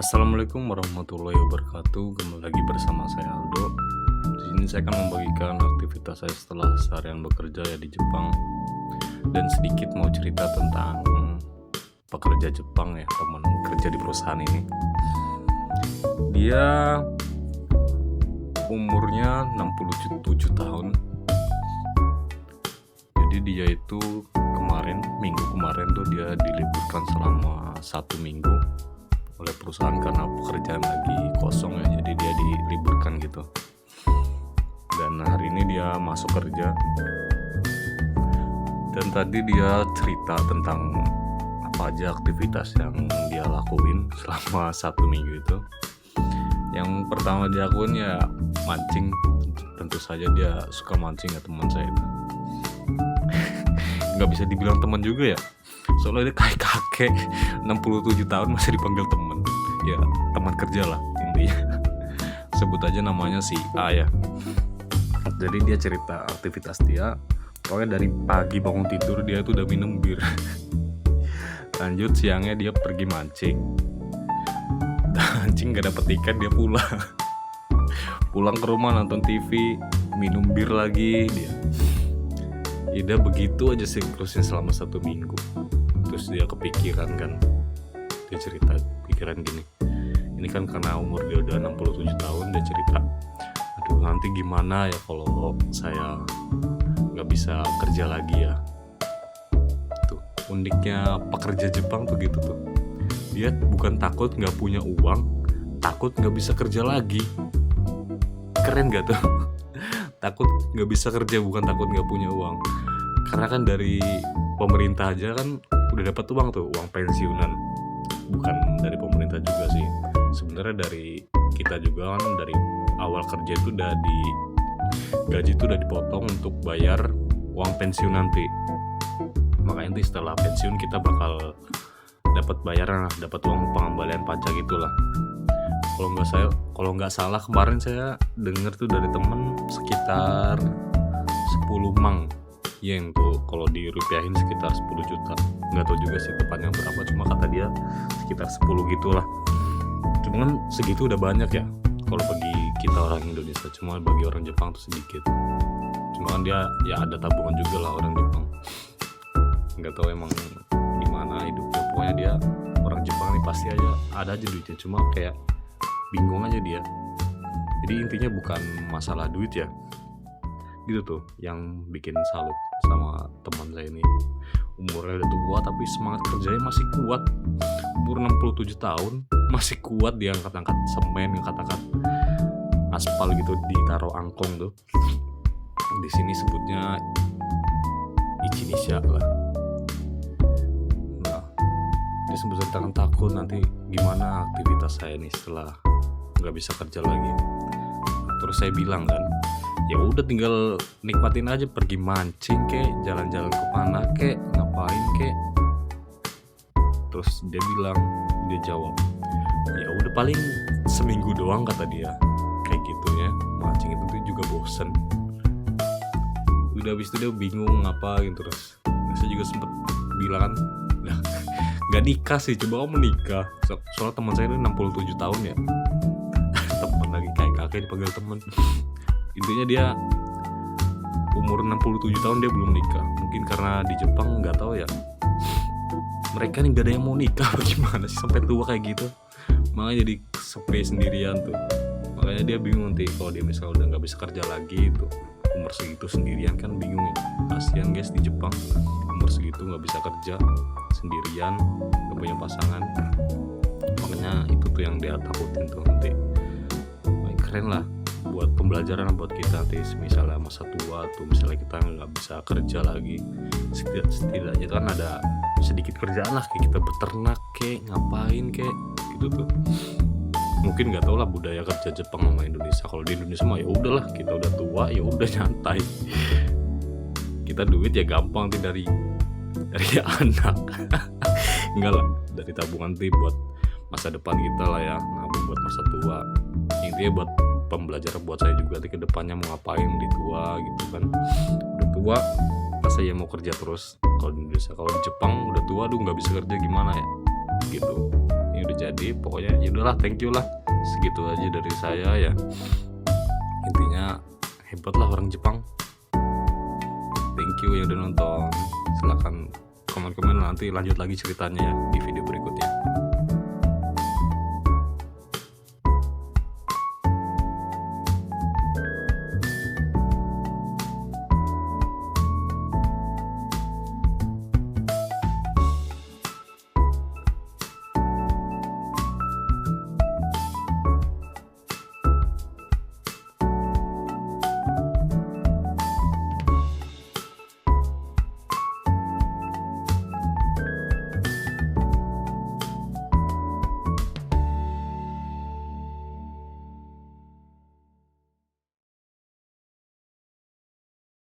Assalamualaikum warahmatullahi wabarakatuh. Kembali lagi bersama saya Aldo. Di sini saya akan membagikan aktivitas saya setelah seharian bekerja ya di Jepang, dan sedikit mau cerita tentang pekerja Jepang ya, teman kerja di perusahaan ini. Dia umurnya 67 tahun. Jadi dia itu minggu kemarin tuh dia diliburkan selama 1 minggu oleh perusahaan karena pekerjaan lagi kosong ya, jadi dia diliburkan gitu. Dan hari ini dia masuk kerja, dan tadi dia cerita tentang apa aja aktivitas yang dia lakuin selama 1 minggu itu. Yang pertama dia lakuin ya mancing. Tentu saja dia suka mancing ya, teman saya itu. Nggak bisa dibilang teman juga ya, soalnya dia kayak kakek 67 tahun masih dipanggil teman. Ya teman kerja lah intinya. Sebut aja namanya si A ya. Jadi dia cerita aktivitas dia, pokoknya dari pagi bangun tidur dia tuh udah minum bir. Lanjut siangnya dia pergi mancing. Mancing gak dapet ikan, dia pulang ke rumah nonton TV, minum bir lagi dia. Ida begitu aja siklusnya selama 1 minggu. Terus dia kepikiran kan, dia cerita pikiran gini, ini kan karena umur dia udah 67 tahun, dia cerita, aduh nanti gimana ya kalau saya gak bisa kerja lagi ya. Tuh uniknya pekerja Jepang tuh gitu tuh, dia bukan takut gak punya uang, takut gak bisa kerja lagi. Keren gak tuh? Takut gak bisa kerja, bukan takut gak punya uang. Karena kan dari pemerintah aja kan udah dapat uang tuh, uang pensiunan. Bukan dari pemerintah juga sih, sebenarnya dari kita juga kan, dari awal kerja itu udah gaji itu udah dipotong untuk bayar uang pensiun nanti. Makanya nanti setelah pensiun kita bakal dapat bayaran, dapat uang pengembalian pajak itulah. Kalau nggak salah kemarin saya dengar tuh dari temen sekitar 10 mang yen tuh, kalau dirupiahin sekitar 10 juta. Nggak tahu juga sih tepatnya berapa, cuma kata dia sekitar 10 gitulah. Cuma kan segitu udah banyak ya kalau bagi kita orang Indonesia, cuma bagi orang Jepang tuh sedikit. Cuma kan dia ya ada tabungan juga lah orang Jepang. Nggak tahu emang gimana hidupnya, pokoknya dia orang Jepang nih pasti aja ada aja duitnya, cuma kayak bingung aja dia. Jadi intinya bukan masalah duit ya, gitu tuh yang bikin salut sama teman saya ini. Umurnya udah tua tapi semangat kerjanya masih kuat. Umur 67 tahun masih kuat, dia angkat-angkat semen, angkat-angkat aspal gitu, ditaruh angkong tuh. Di sini sebutnya Ichinisha lah. Nah, dia sempat ceritakan takut nanti gimana aktivitas saya nih setelah nggak bisa kerja lagi. Terus saya bilang kan, ya udah tinggal nikmatin aja, pergi mancing kek, jalan-jalan ke mana kek, ngapain kek. Terus dia jawab, ya udah paling seminggu doang kata dia, kayak gitu ya, mancing itu tuh juga bosen. Udah habis itu dia bingung ngapain. Terus saya juga sempet bilang kan, lah nggak nikah sih, coba kamu menikah. Soalnya teman saya itu 67 tahun ya. Teman lagi kayak kakek dipanggil teman. Intinya dia umur 67 tahun dia belum nikah. Mungkin karena di Jepang nggak tahu ya, mereka nih gak ada yang mau nikah bagaimana sih sampai tua kayak gitu. Makanya jadi sepi sendirian tuh. Makanya dia bingung nanti kalau dia misalnya udah nggak bisa kerja lagi tuh, umur segitu sendirian kan bingung ya. Kasian guys di Jepang, umur segitu nggak bisa kerja sendirian, nggak punya pasangan. Makanya itu tuh yang dia takutin tuh nanti. Keren lah, buat pembelajaran buat kita nanti misalnya masa tua tuh, misalnya kita nggak bisa kerja lagi, setidaknya kan ada sedikit kerjaan lah, kayak kita beternak kek, ngapain kek gitu tuh. Mungkin nggak tau lah budaya kerja Jepang sama Indonesia. Kalau di Indonesia mah ya udahlah, kita udah tua ya udah nyantai. Kita duit ya gampang nanti dari anak. Enggak lah, dari tabungan nanti buat masa depan kita lah ya, nabung buat masa tua. Intinya buat pembelajaran buat saya juga nanti ke depannya mau ngapain di tua gitu kan. Udah tua masa ya mau kerja terus kalau di Indonesia. Kalau di Jepang udah tua, aduh nggak bisa kerja gimana ya gitu. Ini udah jadi. Pokoknya ya udahlah, thank you lah, segitu aja dari saya ya. Intinya hebat lah orang Jepang. Thank you yang udah nonton. Silahkan komen-komen, nanti lanjut lagi ceritanya ya di video berikutnya.